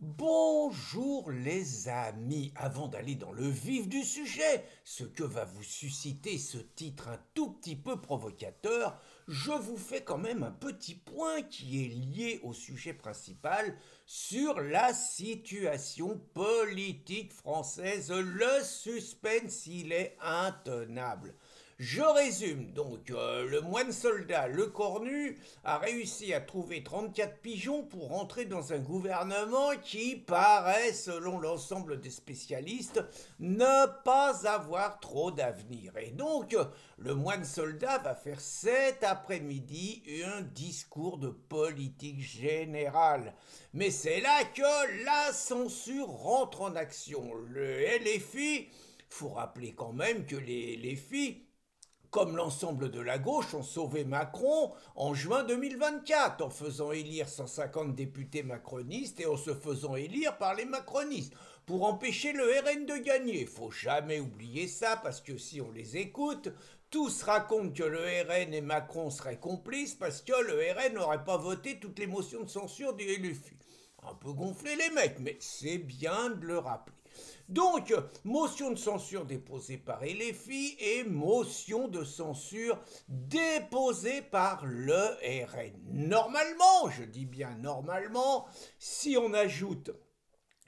Bonjour les amis, avant d'aller dans le vif du sujet, ce que va vous susciter ce titre un tout petit peu provocateur, je vous fais quand même un petit point qui est lié au sujet principal sur la situation politique française. Le suspense, il est intenable. Je résume donc, le moine soldat Le Cornu a réussi à trouver 34 pigeons pour rentrer dans un gouvernement qui paraît, selon l'ensemble des spécialistes, ne pas avoir trop d'avenir. Et donc, le moine soldat va faire cet après-midi un discours de politique générale. Mais c'est là que la censure rentre en action. Le LFI, faut rappeler quand même que les LFI comme l'ensemble de la gauche, ont sauvé Macron en juin 2024 en faisant élire 150 députés macronistes et en se faisant élire par les macronistes pour empêcher le RN de gagner. Faut jamais oublier ça parce que si on les écoute, tous racontent que le RN et Macron seraient complices parce que le RN n'aurait pas voté toutes les motions de censure du LFI. Un peu gonflé les mecs, mais c'est bien de le rappeler. Donc, motion de censure déposée par LFI et motion de censure déposée par le RN. Normalement, je dis bien normalement, si on ajoute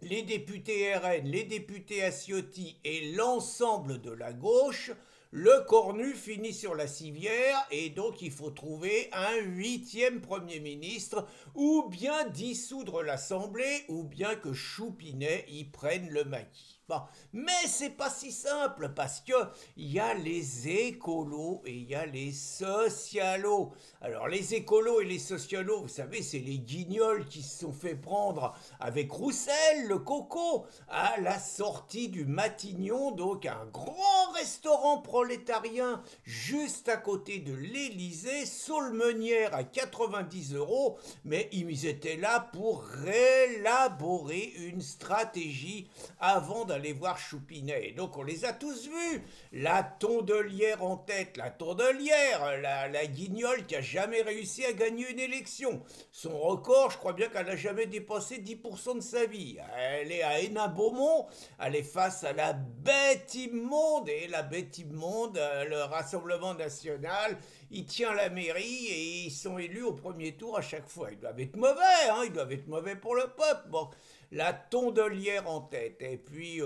les députés RN, les députés Assiotti et l'ensemble de la gauche, le Cornu finit sur la civière et donc il faut trouver un huitième Premier ministre ou bien dissoudre l'Assemblée ou bien que Choupinet y prenne le maquis. Bon, mais c'est pas si simple parce que il y a les écolos et il y a les socialos. Alors les écolos et les socialos, vous savez, c'est les guignols qui se sont fait prendre avec Roussel, le coco, à la sortie du Matignon, donc un grand restaurant prolétarien juste à côté de l'Élysée, Saulmenière à 90 euros, mais ils étaient là pour élaborer une stratégie avant d'aller voir Choupinet. Et donc on les a tous vus. La Tondelière en tête, la Tondelière, la guignole qui a jamais réussi à gagner une élection. Son record, je crois bien qu'elle n'a jamais dépassé 10% de sa vie. Elle est à Hénin-Beaumont, elle est face à la bête immonde, et la bête immonde, le Rassemblement national, il tient la mairie et ils sont élus au premier tour à chaque fois. Ils doivent être mauvais, hein, ils doivent être mauvais pour le peuple. Bon, la Tondelière en tête, et puis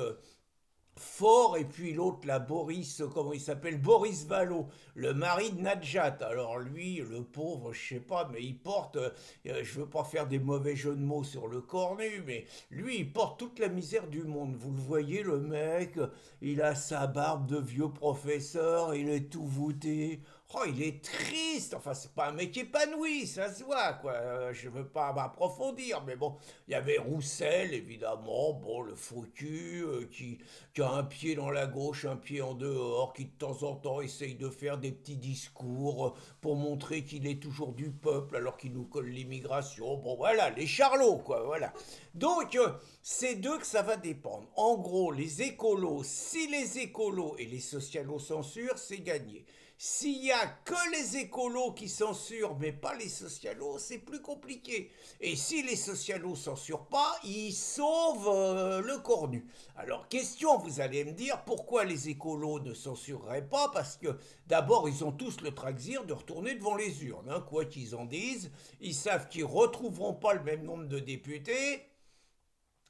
Fort, et puis l'autre, là, Boris, comment il s'appelle, Boris Vallaud, le mari de Nadjat. Alors lui, le pauvre, je sais pas, mais il porte, je veux pas faire des mauvais jeux de mots sur le cornu, mais lui, il porte toute la misère du monde. Vous le voyez, le mec, il a sa barbe de vieux professeur, il est tout voûté. Oh, il est triste. Enfin, c'est pas un mec épanoui, ça se voit, quoi. Je veux pas m'approfondir, mais bon, il y avait Roussel, évidemment, bon, le faux cul, qui a un pied dans la gauche, un pied en dehors, qui de temps en temps essaye de faire des petits discours pour montrer qu'il est toujours du peuple alors qu'il nous colle l'immigration. Bon, voilà, les charlots, quoi, voilà. Donc, c'est d'eux que ça va dépendre. En gros, les écolos, si les écolos et les socialos censurent, c'est gagné. S'il y a que les écolos qui censurent, mais pas les socialos, c'est plus compliqué. Et si les socialos censurent pas, ils sauvent le cornu. Alors, question, vous allez me dire, pourquoi les écolos ne censureraient pas? Parce que d'abord, ils ont tous le traxir de retourner devant les urnes. Hein, quoi qu'ils en disent, ils savent qu'ils retrouveront pas le même nombre de députés.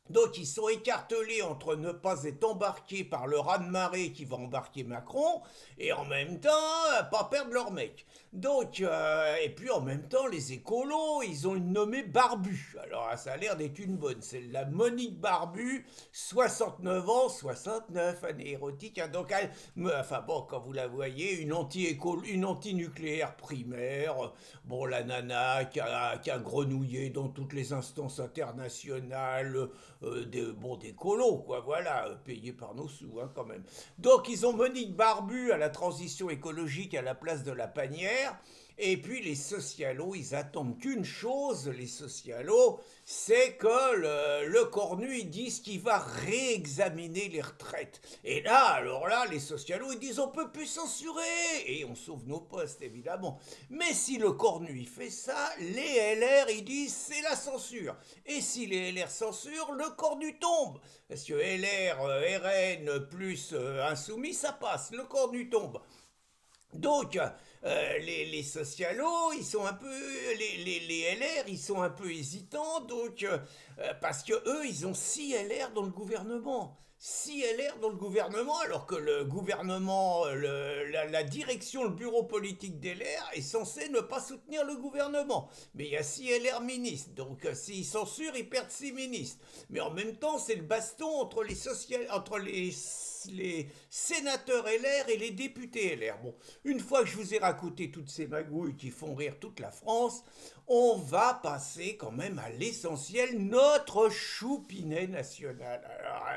Donc ils sont écartelés entre ne pas être embarqués par le raz-de-marée qui va embarquer Macron et en même temps pas perdre leur mec. Donc et puis en même temps les écolos ils ont une nommée Barbu. Alors ça a l'air d'être une bonne. C'est la Monique Barbu, 69 ans, 69 année érotique. Hein, donc elle, enfin bon quand vous la voyez une une anti-nucléaire primaire. Bon la nana qui a grenouillé dans toutes les instances internationales des colos, quoi, voilà, payés par nos sous, hein, quand même. Donc, ils ont Monique Barbu à la transition écologique à la place de la panière. Et puis les socialos, ils attendent qu'une chose, les socialos, c'est que le Cornu, ils disent qu'il va réexaminer les retraites. Et là, alors là, les socialos, ils disent on peut plus censurer. Et on sauve nos postes, évidemment. Mais si le Cornu, il fait ça, les LR, ils disent c'est la censure. Et si les LR censurent, le Cornu tombe. Parce que LR, RN plus Insoumis, ça passe. Le Cornu tombe. Donc, les socialos, ils sont un peu, les LR, ils sont un peu hésitants, donc, parce que eux, ils ont 6 LR dans le gouvernement. 6 LR dans le gouvernement, alors que le gouvernement, la direction, le bureau politique des LR est censé ne pas soutenir le gouvernement. Mais il y a 6 LR ministres, donc s'ils censurent, ils perdent 6 ministres. Mais en même temps, c'est le baston entre les sénateurs LR et les députés LR. Bon, une fois que je vous ai raconté toutes ces magouilles qui font rire toute la France, on va passer quand même à l'essentiel, notre choupinet national. Alors,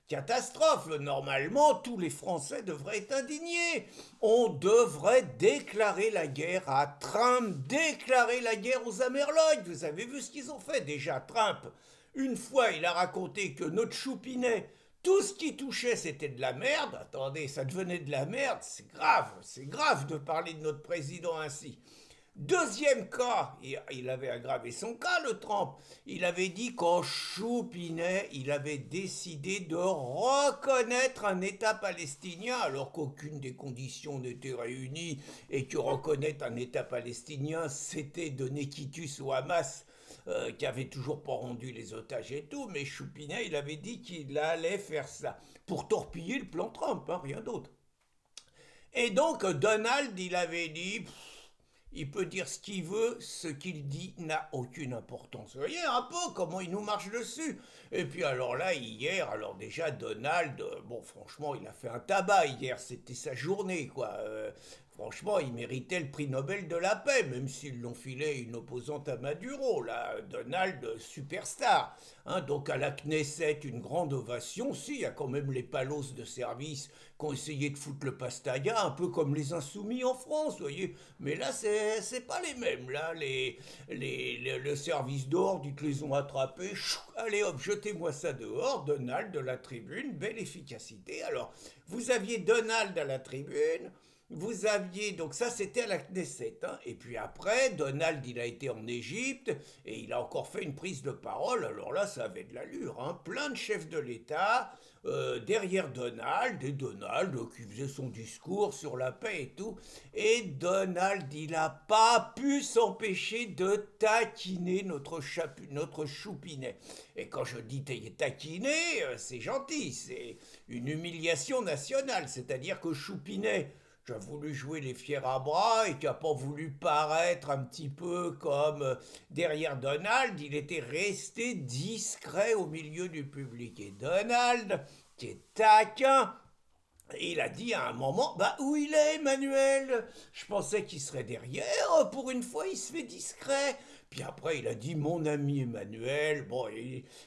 catastrophe, normalement tous les Français devraient être indignés. On devrait déclarer la guerre à Trump, déclarer la guerre aux Amerlocs. Vous avez vu ce qu'ils ont fait déjà, Trump. Une fois, il a raconté que notre choupinet, tout ce qui touchait, c'était de la merde. Attendez, ça devenait de la merde. C'est grave de parler de notre président ainsi. Deuxième cas, il avait aggravé son cas, le Trump. Il avait dit qu'en Choupinet, il avait décidé de reconnaître un État palestinien, alors qu'aucune des conditions n'était réunie, et que reconnaître un État palestinien, c'était donner quitus au Hamas, qui avait toujours pas rendu les otages et tout, mais Choupinet, il avait dit qu'il allait faire ça, pour torpiller le plan Trump, hein, rien d'autre. Et donc, Donald, il avait dit... Il peut dire ce qu'il veut, ce qu'il dit n'a aucune importance. Vous voyez un peu comment il nous marche dessus. Et puis alors là, hier, alors déjà Donald, bon franchement, il a fait un tabac hier, c'était sa journée quoi. Franchement, il méritait le prix Nobel de la paix, même s'ils l'ont filé une opposante à Maduro, là, Donald, superstar. Hein, donc à la Knesset, une grande ovation. Si, il y a quand même les palos de service qui ont essayé de foutre le pastaga, un peu comme les insoumis en France, vous voyez. Mais là, c'est pas les mêmes. Là, le service d'ordre, ils te les ont attrapés. Chou, allez hop, jetez-moi ça dehors. Donald de la tribune, belle efficacité. Alors, vous aviez Donald à la tribune. Vous aviez, donc ça c'était à la Knesset, hein. Et puis après, Donald il a été en Égypte et il a encore fait une prise de parole, alors là ça avait de l'allure, hein. Plein de chefs de l'État derrière Donald, et Donald qui faisait son discours sur la paix et tout, et Donald il n'a pas pu s'empêcher de taquiner notre choupinet. Et quand je dis taquiner, c'est gentil, c'est une humiliation nationale, c'est-à-dire que Choupinet, qui a voulu jouer les fiers à bras et qui n'a pas voulu paraître un petit peu comme derrière Donald, il était resté discret au milieu du public. Et Donald, qui est taquin, il a dit à un moment, bah où il est Emmanuel? Je pensais qu'il serait derrière, pour une fois il se fait discret. Puis après il a dit mon ami Emmanuel, bon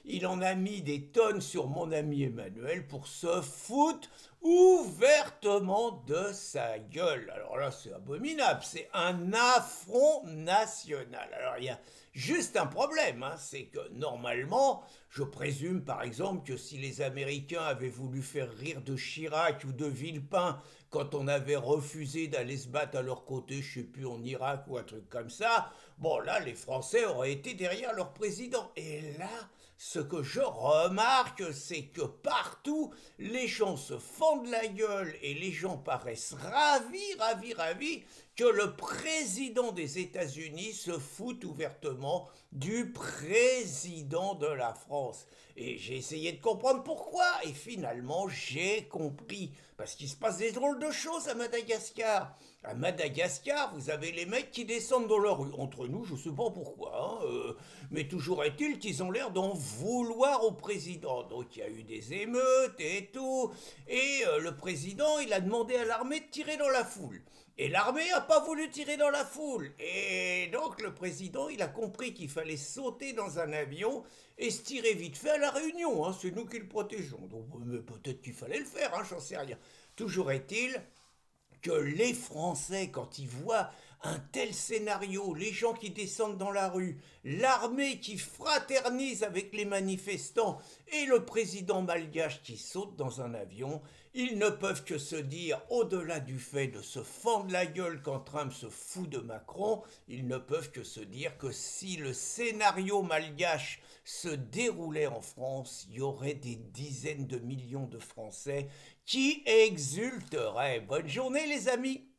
il en a mis des tonnes sur mon ami Emmanuel pour se foutre ouvertement de sa gueule. Alors là c'est abominable, c'est un affront national. Alors il y a juste un problème, hein, c'est que normalement, je présume par exemple que si les Américains avaient voulu faire rire de Chirac ou de Villepin quand on avait refusé d'aller se battre à leur côté, je sais plus, en Irak ou un truc comme ça, bon là les Français auraient été derrière leur président. Et là, ce que je remarque, c'est que partout, les gens se fendent la gueule et les gens paraissent ravis que le président des États-Unis se foute ouvertement du président de la France. Et j'ai essayé de comprendre pourquoi, et finalement j'ai compris. Parce qu'il se passe des drôles de choses à Madagascar. À Madagascar, vous avez les mecs qui descendent dans leur rue. Entre nous, je ne sais pas pourquoi, hein, mais toujours est-il qu'ils ont l'air d'en vouloir au président. Donc il y a eu des émeutes et tout. Et le président, il a demandé à l'armée de tirer dans la foule. Et l'armée n'a pas voulu tirer dans la foule. Et donc le président, il a compris qu'il fallait sauter dans un avion et se tirer vite fait à la Réunion. Hein, c'est nous qui le protégeons. Donc peut-être qu'il fallait le faire, hein, j'en sais rien. Toujours est-il que les Français, quand ils voient Un tel scénario, les gens qui descendent dans la rue, l'armée qui fraternise avec les manifestants et le président malgache qui saute dans un avion, ils ne peuvent que se dire, au-delà du fait de se fendre la gueule quand Trump se fout de Macron, ils ne peuvent que se dire que si le scénario malgache se déroulait en France, il y aurait des dizaines de millions de Français qui exulteraient. Bonne journée les amis!